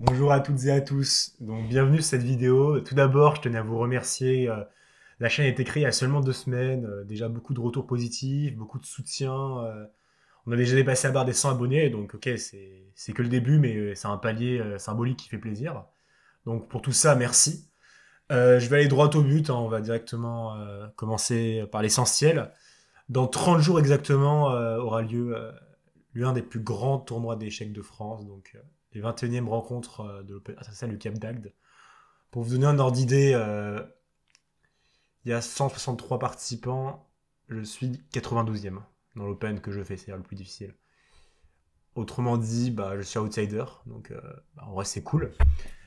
Bonjour à toutes et à tous. Donc, bienvenue sur cette vidéo. Tout d'abord, je tenais à vous remercier. La chaîne a été créée il y a seulement 2 semaines. Déjà beaucoup de retours positifs, beaucoup de soutien. On a déjà dépassé la barre des 100 abonnés. Donc, ok, c'est que le début, mais c'est un palier symbolique qui fait plaisir. Donc, pour tout ça, merci. Je vais aller droit au but, hein. On va directement commencer par l'essentiel. Dans 30 jours exactement aura lieu l'un des plus grands tournois d'échecs de France. Donc, les 21e rencontres de l'Open International du Cap d'Agde. Pour vous donner un ordre d'idée, il y a 163 participants. Je suis 92e dans l'Open que je fais, c'est-à-dire le plus difficile. Autrement dit, bah, je suis outsider, donc en vrai c'est cool.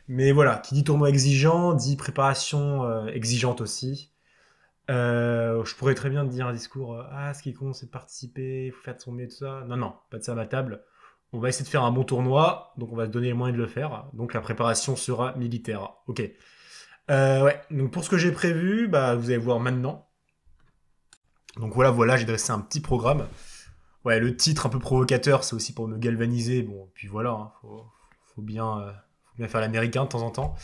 Mais voilà, qui dit tournoi exigeant, dit préparation exigeante aussi. Je pourrais très bien te dire un discours ah, ce qui compte c'est de participer, il faut faire de son mieux, tout ça. Non, non, pas de ça à ma table. On va essayer de faire un bon tournoi, donc on va se donner les moyens de le faire. Donc la préparation sera militaire. Ok. Ouais, donc pour ce que j'ai prévu, bah, vous allez voir maintenant. Donc voilà, j'ai dressé un petit programme. Ouais, le titre un peu provocateur, c'est aussi pour me galvaniser. Bon, puis voilà, hein, faut bien faire l'américain de temps en temps.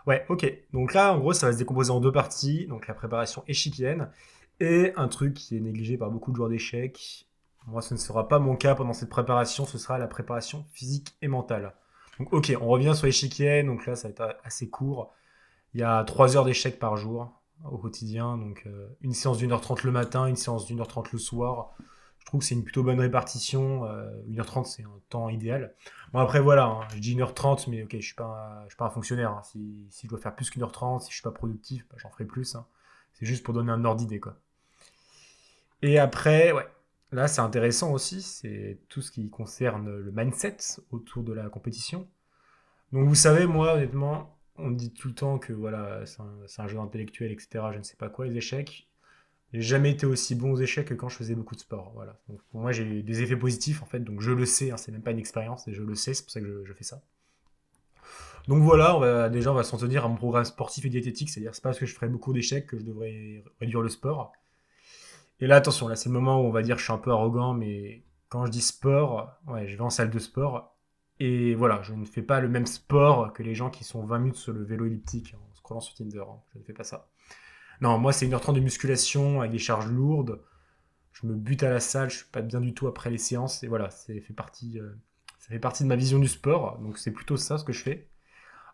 Ouais, ok. Donc là, en gros, ça va se décomposer en deux parties. Donc la préparation échiquienne et un truc qui est négligé par beaucoup de joueurs d'échecs. Moi, ce ne sera pas mon cas pendant cette préparation, ce sera la préparation physique et mentale. Donc ok, on revient sur l'échiquienne. Donc là, ça va être assez court. Il y a 3 heures d'échecs par jour au quotidien. Donc une séance d'1h30 le matin, une séance d'1h30 le soir. Je trouve que c'est une plutôt bonne répartition. 1h30, c'est un temps idéal. Bon, après, voilà, hein, je dis 1h30, mais ok, je suis pas un fonctionnaire. Hein. Si je dois faire plus qu'1h30, si je suis pas productif, bah, j'en ferai plus. Hein. C'est juste pour donner un ordre d'idée, quoi. Et après, ouais, là, c'est intéressant aussi. C'est tout ce qui concerne le mindset autour de la compétition. Donc, vous savez, moi, honnêtement, on me dit tout le temps que voilà, c'est un jeu intellectuel, etc. Je ne sais pas quoi, les échecs. J'ai jamais été aussi bon aux échecs que quand je faisais beaucoup de sport. Voilà. Donc pour moi, j'ai des effets positifs en fait. Donc je le sais, hein, c'est même pas une expérience, et je le sais, c'est pour ça que je fais ça. Donc voilà, déjà on va s'en tenir à mon programme sportif et diététique, c'est-à-dire c'est pas parce que je ferai beaucoup d'échecs que je devrais réduire le sport. Et là attention, là c'est le moment où on va dire que je suis un peu arrogant, mais quand je dis sport, ouais, je vais en salle de sport et voilà, je ne fais pas le même sport que les gens qui sont 20 minutes sur le vélo elliptique en scrollant sur Tinder. Hein. Je ne fais pas ça. Non, moi c'est 1h30 de musculation avec des charges lourdes. Je me bute à la salle, je suis pas bien du tout après les séances, et voilà, ça fait partie de ma vision du sport, donc c'est plutôt ça ce que je fais.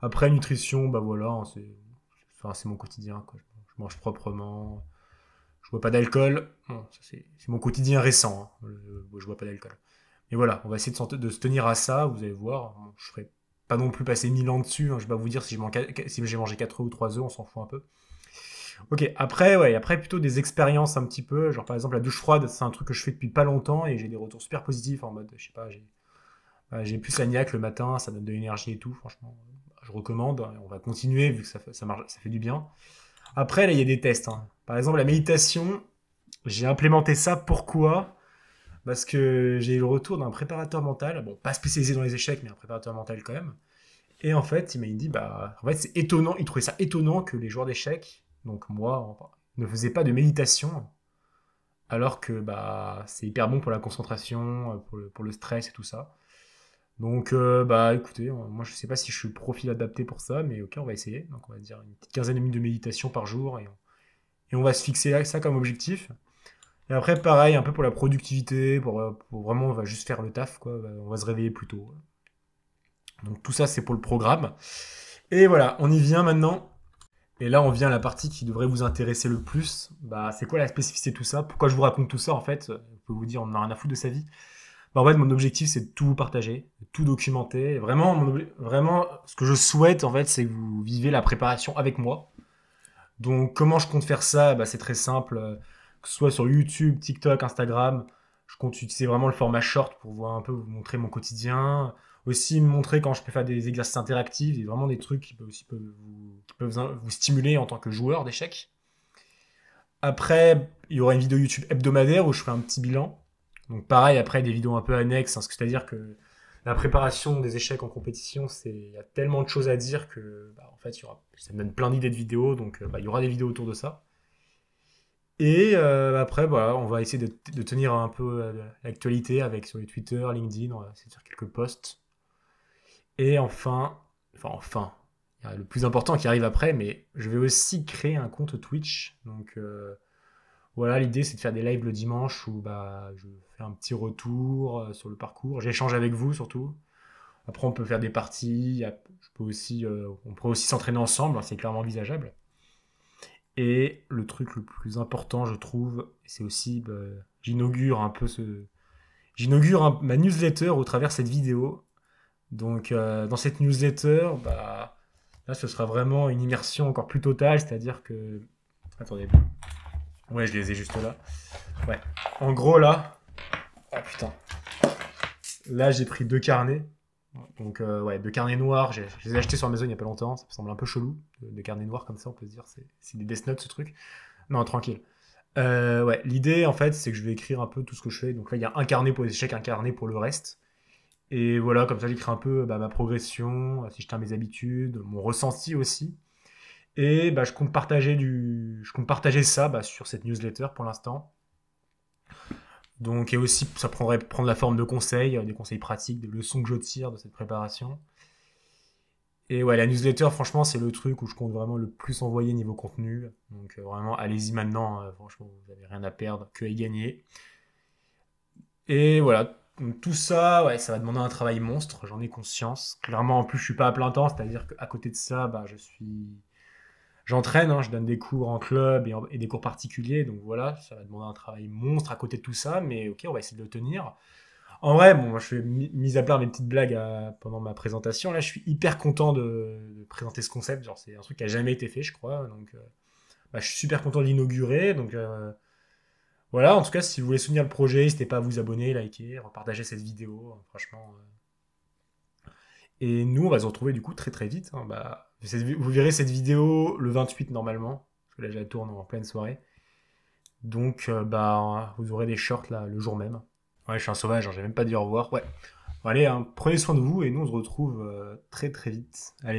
Après, nutrition, bah voilà, hein, c'est mon quotidien, quoi. Je mange proprement, je bois pas d'alcool, bon, c'est mon quotidien récent, hein. Je bois pas d'alcool. Mais voilà, on va essayer de se tenir à ça, vous allez voir, je ferai pas non plus passer 1000 ans dessus, hein, je vais pas vous dire si j'ai mangé 4 œufs ou 3 œufs, on s'en fout un peu. Ok, après, ouais, après plutôt des expériences un petit peu, genre par exemple la douche froide, c'est un truc que je fais depuis pas longtemps et j'ai des retours super positifs en mode, je sais pas, j'ai plus la niaque le matin, ça donne de l'énergie et tout, franchement, je recommande, on va continuer vu que ça marche, ça fait du bien. Après, là, il y a des tests, hein. Par exemple, la méditation, j'ai implémenté ça, pourquoi? Parce que j'ai eu le retour d'un préparateur mental, bon, pas spécialisé dans les échecs, mais un préparateur mental quand même. Et en fait, il m'a dit, bah, en fait, c'est étonnant, il trouvait ça étonnant que les joueurs d'échecs, donc moi, enfin, ne faisaient pas de méditation, alors que bah, c'est hyper bon pour la concentration, pour le stress et tout ça. Donc, bah, écoutez, moi, je sais pas si je suis le profil adapté pour ça, mais ok, on va essayer. Donc, on va dire une petite quinzaine de minutes de méditation par jour, et on va se fixer là, ça comme objectif. Et après, pareil, un peu pour la productivité, pour vraiment, on va juste faire le taf, quoi. On va se réveiller plus tôt. Donc, tout ça, c'est pour le programme. Et voilà, on y vient maintenant. Et là, on vient à la partie qui devrait vous intéresser le plus. Bah, c'est quoi la spécificité de tout ça? Pourquoi je vous raconte tout ça en fait? Je peux vous dire, on en a rien à foutre de sa vie. Bah, en fait, mon objectif, c'est de tout vous partager, de tout documenter. Vraiment, vraiment, ce que je souhaite en fait, c'est que vous vivez la préparation avec moi. Donc, comment je compte faire ça? Bah, c'est très simple. Que ce soit sur YouTube, TikTok, Instagram, je compte utiliser vraiment le format short pour voir un peu vous montrer mon quotidien. Aussi me montrer quand je peux faire des exercices interactifs, et vraiment des trucs qui peuvent vous stimuler en tant que joueur d'échecs. Après, il y aura une vidéo YouTube hebdomadaire où je ferai un petit bilan. Donc pareil, après des vidéos un peu annexes, hein, c'est-à-dire que la préparation des échecs en compétition, il y a tellement de choses à dire que, bah, en fait, ça me donne plein d'idées de vidéos, donc bah, il y aura des vidéos autour de ça. Et après, voilà, on va essayer de tenir un peu l'actualité avec sur les Twitter, LinkedIn, on va essayer de faire quelques posts. Et enfin, il y a le plus important qui arrive après, mais je vais aussi créer un compte Twitch. Donc voilà, l'idée c'est de faire des lives le dimanche où bah, je fais un petit retour sur le parcours. J'échange avec vous surtout. Après, on peut faire des parties. On pourrait aussi s'entraîner ensemble, hein, c'est clairement envisageable. Et le truc le plus important, je trouve, c'est aussi, bah, j'inaugure un peu ma newsletter au travers de cette vidéo. Donc, dans cette newsletter, bah, là, ce sera vraiment une immersion encore plus totale, c'est-à-dire que... Attendez. Ouais, je les ai juste là. Ouais. En gros, là... Ah putain. Là, j'ai pris 2 carnets. Donc, ouais, 2 carnets noirs. Je les ai achetés sur Amazon il y a pas longtemps. Ça me semble un peu chelou. 2 carnets noirs comme ça, on peut se dire. C'est des Death Note, ce truc. Non, tranquille. Ouais, l'idée, en fait, c'est que je vais écrire un peu tout ce que je fais. Donc là, il y a un carnet pour les échecs, un carnet pour le reste. Et voilà, comme ça, j'écris un peu bah, ma progression, si je tiens mes habitudes, mon ressenti aussi. Et bah, je compte partager ça bah, sur cette newsletter pour l'instant. Donc, et aussi, ça prendrait prendre la forme de conseils, des conseils pratiques, des leçons que je tire de cette préparation. Et ouais, la newsletter, franchement, c'est le truc où je compte vraiment le plus envoyer niveau contenu. Donc, vraiment, allez-y maintenant. Franchement, vous n'avez rien à perdre, que à y gagner. Et voilà, donc tout ça, ouais, ça va demander un travail monstre, j'en ai conscience. Clairement, en plus, je suis pas à plein temps, c'est-à-dire qu'à côté de ça, bah, j'entraîne, hein, je donne des cours en club et des cours particuliers, donc voilà, ça va demander un travail monstre à côté de tout ça, mais ok, on va essayer de le tenir. En vrai, bon, moi, je fais mis à part mes petites blagues pendant ma présentation, là, je suis hyper content de présenter ce concept, genre c'est un truc qui a jamais été fait, je crois, donc bah, je suis super content de l'inaugurer, donc voilà, en tout cas, si vous voulez soutenir le projet, n'hésitez pas à vous abonner, liker, repartager cette vidéo, franchement. Et nous, on va se retrouver du coup très très vite, hein. Bah, vous verrez cette vidéo le 28 normalement, parce que là, je la tourne en pleine soirée. Donc, bah, vous aurez des shorts là le jour même. Ouais, je suis un sauvage, hein, j'ai même pas dit au revoir. Ouais. Bon, allez, hein, prenez soin de vous et nous, on se retrouve très très vite. Allez.